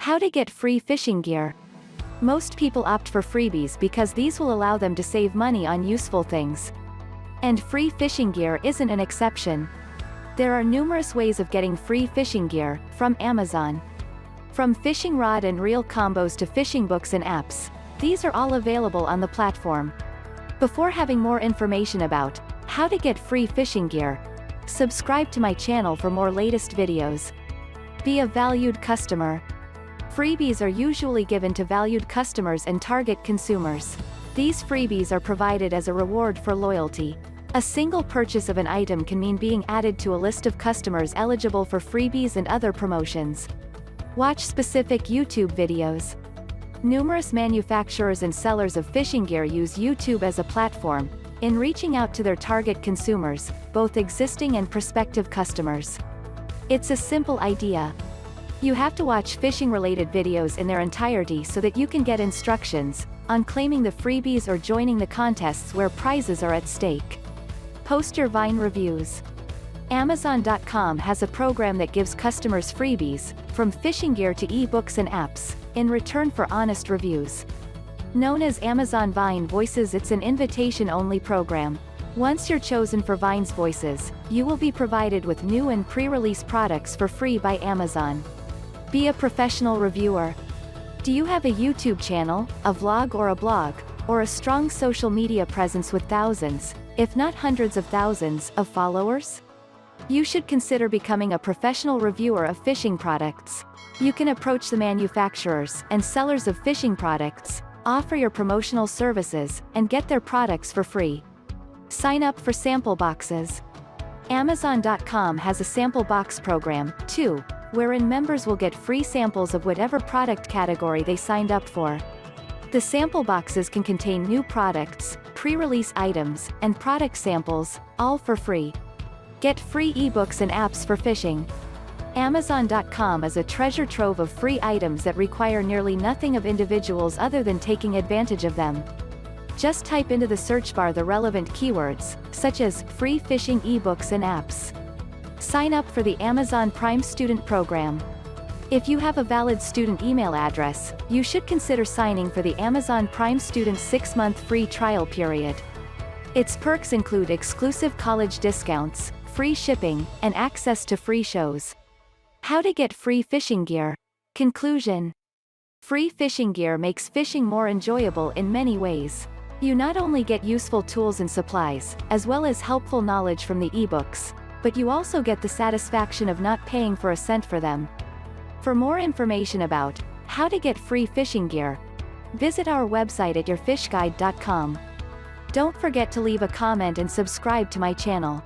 How to get free fishing gear. Most people opt for freebies because these will allow them to save money on useful things. And free fishing gear isn't an exception. There are numerous ways of getting free fishing gear from Amazon. From fishing rod and reel combos to fishing books and apps, these are all available on the platform. Before having more information about how to get free fishing gear, subscribe to my channel for more latest videos. Be a valued customer. Freebies are usually given to valued customers and target consumers. These freebies are provided as a reward for loyalty. A single purchase of an item can mean being added to a list of customers eligible for freebies and other promotions. Watch specific YouTube videos. Numerous manufacturers and sellers of fishing gear use YouTube as a platform in reaching out to their target consumers, both existing and prospective customers. It's a simple idea. You have to watch fishing-related videos in their entirety so that you can get instructions on claiming the freebies or joining the contests where prizes are at stake. Post your Vine reviews. Amazon.com has a program that gives customers freebies, from fishing gear to ebooks and apps, in return for honest reviews. Known as Amazon Vine Voices, it's an invitation-only program. Once you're chosen for Vine's Voices, you will be provided with new and pre-release products for free by Amazon. Be a professional reviewer. Do you have a YouTube channel, a vlog or a blog, or a strong social media presence with thousands, if not hundreds of thousands, of followers? You should consider becoming a professional reviewer of fishing products. You can approach the manufacturers and sellers of fishing products, offer your promotional services, and get their products for free. Sign up for sample boxes. Amazon.com has a sample box program, too, wherein members will get free samples of whatever product category they signed up for. The sample boxes can contain new products, pre-release items, and product samples, all for free. Get free ebooks and apps for fishing. Amazon.com is a treasure trove of free items that require nearly nothing of individuals other than taking advantage of them. Just type into the search bar the relevant keywords, such as free fishing ebooks and apps. Sign up for the Amazon Prime Student Program. If you have a valid student email address, you should consider signing for the Amazon Prime Student 6-month free trial period. Its perks include exclusive college discounts, free shipping, and access to free shows. How to get free fishing gear. Conclusion. Free fishing gear makes fishing more enjoyable in many ways. You not only get useful tools and supplies, as well as helpful knowledge from the ebooks, but you also get the satisfaction of not paying for a cent for them. For more information about how to get free fishing gear, visit our website at yourfishguide.com. Don't forget to leave a comment and subscribe to my channel.